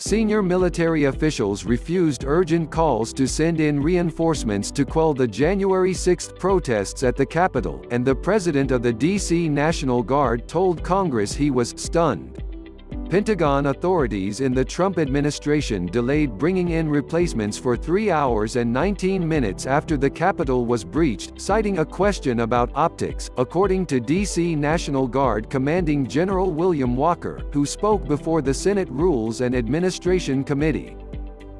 Senior military officials refused urgent calls to send in reinforcements to quell the January 6 protests at the Capitol, and the president of the D.C. National Guard told Congress he was "stunned." Pentagon authorities in the Trump administration delayed bringing in replacements for 3 hours and 19 minutes after the Capitol was breached, citing a question about optics, according to D.C. National Guard Commanding General William Walker, who spoke before the Senate Rules and Administration Committee.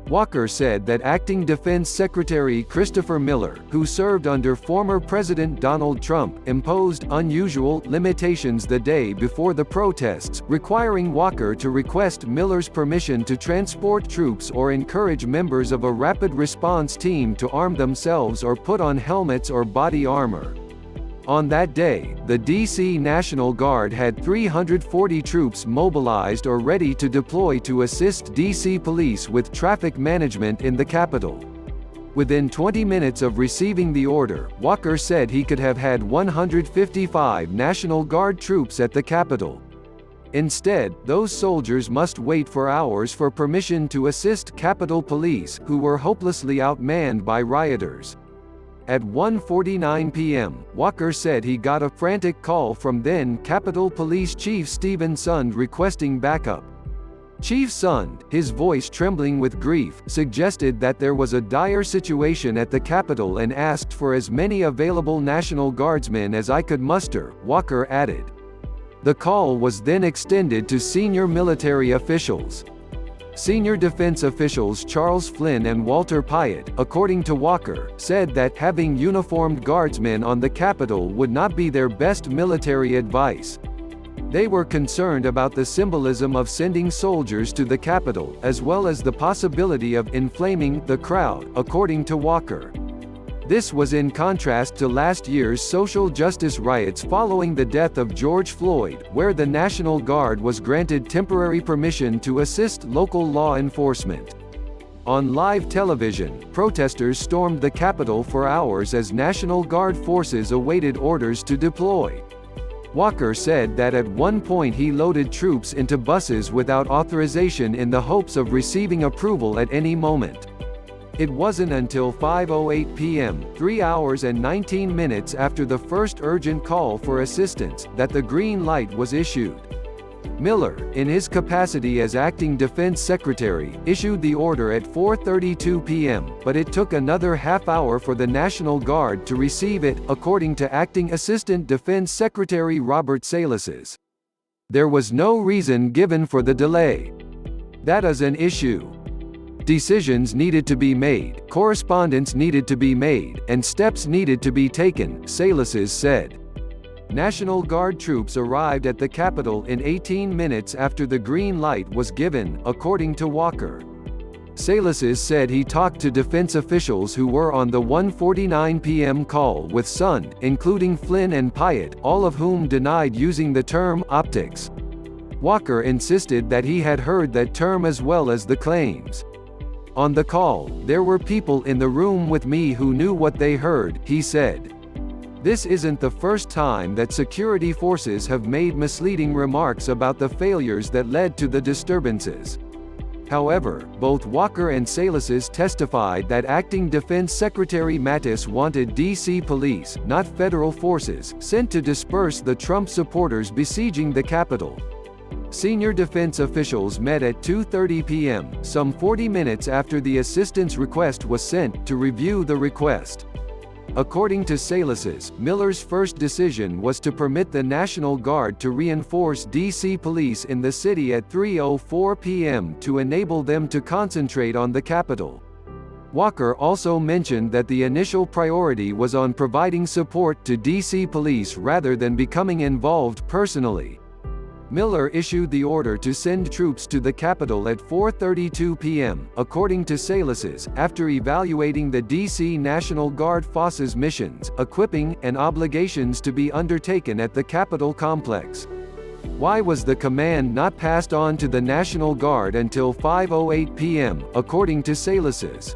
Walker said that Acting Defense Secretary Christopher Miller, who served under former President Donald Trump, imposed unusual limitations the day before the protests, requiring Walker to request Miller's permission to transport troops or encourage members of a rapid response team to arm themselves or put on helmets or body armor. On that day, the D.C. National Guard had 340 troops mobilized or ready to deploy to assist D.C. police with traffic management in the Capitol. Within 20 minutes of receiving the order, Walker said he could have had 155 National Guard troops at the Capitol. Instead, those soldiers must wait for hours for permission to assist Capitol Police, who were hopelessly outmanned by rioters. At 1:49 p.m., Walker said he got a frantic call from then Capitol Police Chief Stephen Sund requesting backup. Chief Sund, his voice trembling with grief, suggested that there was a dire situation at the Capitol and asked for as many available National Guardsmen as I could muster, Walker added. The call was then extended to senior military officials. Senior defense officials Charles Flynn and Walter Pyatt, according to Walker, said that having uniformed guardsmen on the Capitol would not be their best military advice. They were concerned about the symbolism of sending soldiers to the Capitol, as well as the possibility of inflaming the crowd, according to Walker. This was in contrast to last year's social justice riots following the death of George Floyd, where the National Guard was granted temporary permission to assist local law enforcement. On live television, protesters stormed the Capitol for hours as National Guard forces awaited orders to deploy. Walker said that at one point he loaded troops into buses without authorization in the hopes of receiving approval at any moment. It wasn't until 5:08 p.m., 3 hours and 19 minutes after the first urgent call for assistance, that the green light was issued. Miller, in his capacity as acting defense secretary, issued the order at 4:32 p.m., but it took another half hour for the National Guard to receive it, according to acting assistant defense secretary Robert Salas. There was no reason given for the delay. That is an issue. Decisions needed to be made, correspondence needed to be made, and steps needed to be taken, Salas said. National Guard troops arrived at the Capitol in 18 minutes after the green light was given, according to Walker. Salas said he talked to defense officials who were on the 1:49 p.m. call with Sund, including Flynn and Pyatt, all of whom denied using the term optics. Walker insisted that he had heard that term as well as the claims. On the call, there were people in the room with me who knew what they heard, he said. This isn't the first time that security forces have made misleading remarks about the failures that led to the disturbances. However, both Walker and Salas testified that Acting Defense Secretary Mattis wanted D.C. police, not federal forces, sent to disperse the Trump supporters besieging the Capitol. Senior defense officials met at 2:30 p.m., some 40 minutes after the assistance request was sent, to review the request. According to Salas, Miller's first decision was to permit the National Guard to reinforce D.C. police in the city at 3:04 p.m. to enable them to concentrate on the Capitol. Walker also mentioned that the initial priority was on providing support to D.C. police rather than becoming involved personally. Miller issued the order to send troops to the Capitol at 4:32 p.m., according to Salas, after evaluating the D.C. National Guard forces missions, equipping, and obligations to be undertaken at the Capitol complex. Why was the command not passed on to the National Guard until 5:08 p.m., according to Salas?